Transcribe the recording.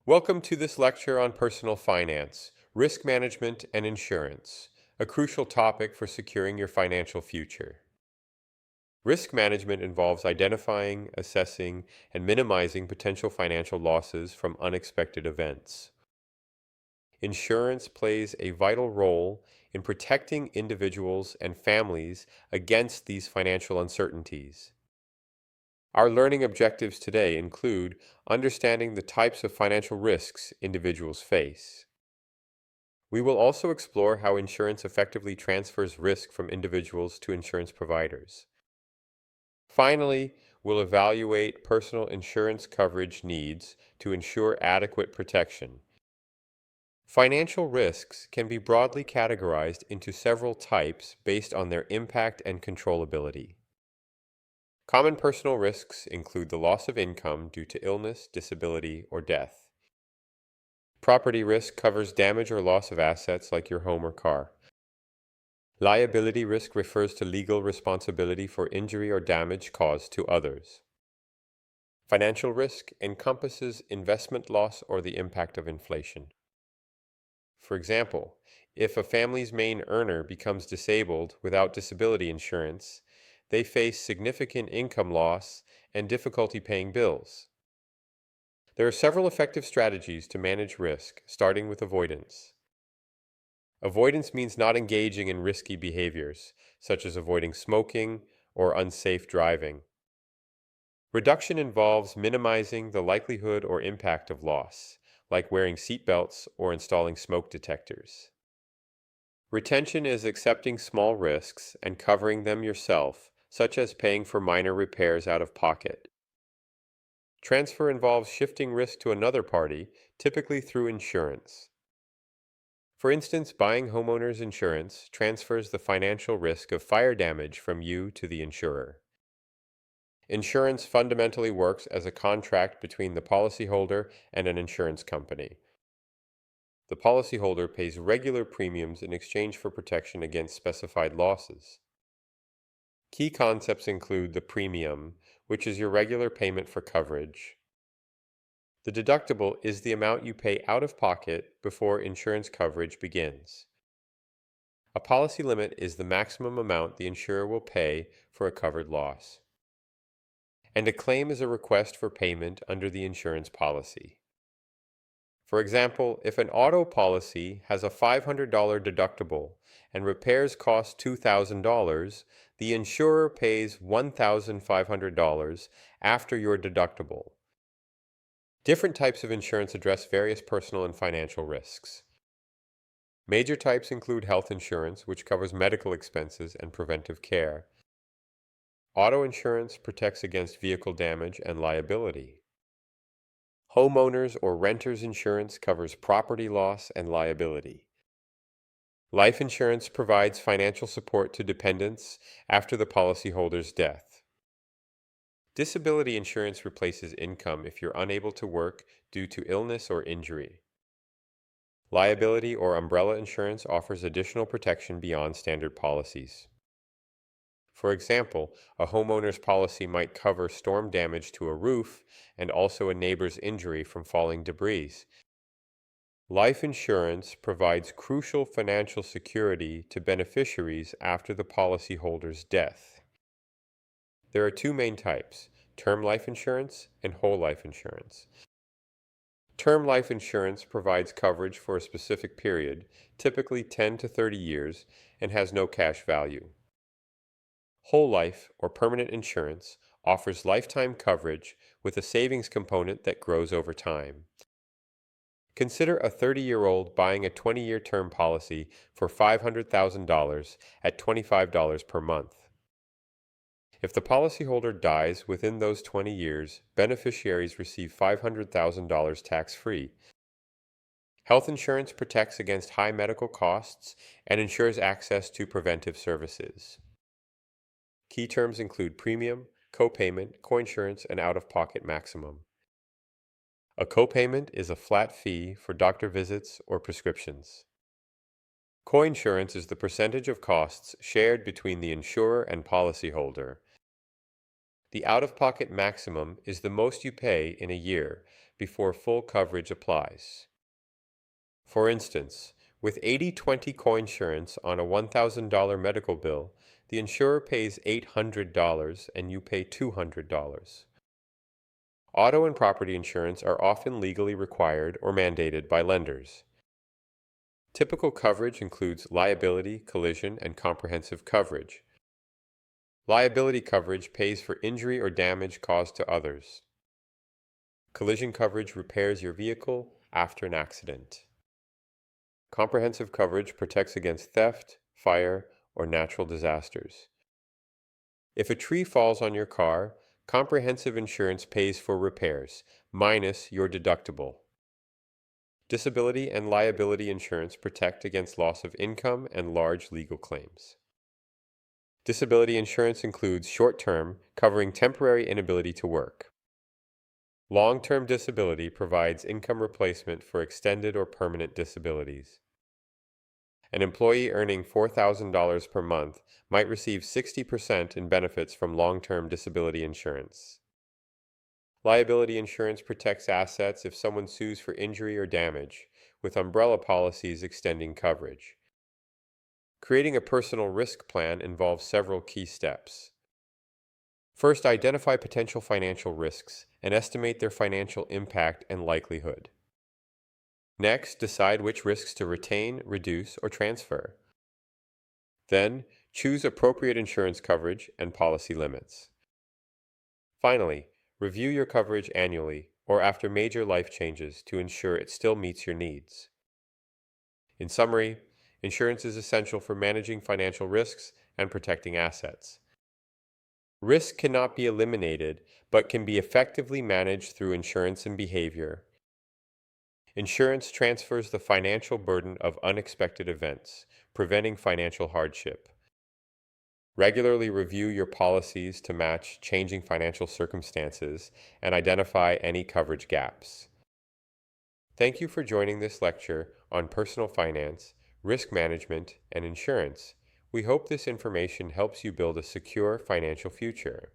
Welcome to this lecture on personal finance, risk management, and insurance, a crucial topic for securing your financial future. Risk management involves identifying, assessing, and minimizing potential financial losses from unexpected events. Insurance plays a vital role in protecting individuals and families against these financial uncertainties. Our learning objectives today include understanding the types of financial risks individuals face. We will also explore how insurance effectively transfers risk from individuals to insurance providers. Finally, we'll evaluate personal insurance coverage needs to ensure adequate protection. Financial risks can be broadly categorized into several types based on their impact and controllability. Common personal risks include the loss of income due to illness, disability, or death. Property risk covers damage or loss of assets like your home or car. Liability risk refers to legal responsibility for injury or damage caused to others. Financial risk encompasses investment loss or the impact of inflation. For example, if a family's main earner becomes disabled without disability insurance, they face significant income loss and difficulty paying bills. There are several effective strategies to manage risk, starting with avoidance. Avoidance means not engaging in risky behaviors, such as avoiding smoking or unsafe driving. Reduction involves minimizing the likelihood or impact of loss, like wearing seat belts or installing smoke detectors. Retention is accepting small risks and covering them yourself, such as paying for minor repairs out of pocket. Transfer involves shifting risk to another party, typically through insurance. For instance, buying homeowners insurance transfers the financial risk of fire damage from you to the insurer. Insurance fundamentally works as a contract between the policyholder and an insurance company. The policyholder pays regular premiums in exchange for protection against specified losses. Key concepts include the premium, which is your regular payment for coverage. The deductible is the amount you pay out of pocket before insurance coverage begins. A policy limit is the maximum amount the insurer will pay for a covered loss. And a claim is a request for payment under the insurance policy. For example, if an auto policy has a $500 deductible and repairs cost $2,000, the insurer pays $1,500 after your deductible. Different types of insurance address various personal and financial risks. Major types include health insurance, which covers medical expenses and preventive care. Auto insurance protects against vehicle damage and liability. Homeowners or renters insurance covers property loss and liability. Life insurance provides financial support to dependents after the policyholder's death. Disability insurance replaces income if you're unable to work due to illness or injury. Liability or umbrella insurance offers additional protection beyond standard policies. For example, a homeowner's policy might cover storm damage to a roof and also a neighbor's injury from falling debris. Life insurance provides crucial financial security to beneficiaries after the policyholder's death. There are two main types, term life insurance and whole life insurance. Term life insurance provides coverage for a specific period, typically 10 to 30 years, and has no cash value. Whole life or permanent insurance offers lifetime coverage with a savings component that grows over time. Consider a 30-year-old buying a 20-year term policy for $500,000 at $25 per month. If the policyholder dies within those 20 years, beneficiaries receive $500,000 tax-free. Health insurance protects against high medical costs and ensures access to preventive services. Key terms include premium, copayment, coinsurance, and out-of-pocket maximum. A copayment is a flat fee for doctor visits or prescriptions. Coinsurance is the percentage of costs shared between the insurer and policyholder. The out-of-pocket maximum is the most you pay in a year, before full coverage applies. For instance, with 80/20 coinsurance on a $1,000 medical bill, the insurer pays $800 and you pay $200. Auto and property insurance are often legally required or mandated by lenders. Typical coverage includes liability, collision, and comprehensive coverage. Liability coverage pays for injury or damage caused to others. Collision coverage repairs your vehicle after an accident. Comprehensive coverage protects against theft, fire, or natural disasters. If a tree falls on your car, comprehensive insurance pays for repairs, minus your deductible. Disability and liability insurance protect against loss of income and large legal claims. Disability insurance includes short-term, covering temporary inability to work. Long-term disability provides income replacement for extended or permanent disabilities. An employee earning $4,000 per month might receive 60% in benefits from long-term disability insurance. Liability insurance protects assets if someone sues for injury or damage, with umbrella policies extending coverage. Creating a personal risk plan involves several key steps. First, identify potential financial risks and estimate their financial impact and likelihood. Next, decide which risks to retain, reduce, or transfer. Then, choose appropriate insurance coverage and policy limits. Finally, review your coverage annually or after major life changes to ensure it still meets your needs. In summary, insurance is essential for managing financial risks and protecting assets. Risk cannot be eliminated, but can be effectively managed through insurance and behavior. Insurance transfers the financial burden of unexpected events, preventing financial hardship. Regularly review your policies to match changing financial circumstances and identify any coverage gaps. Thank you for joining this lecture on personal finance, risk management, and insurance. We hope this information helps you build a secure financial future.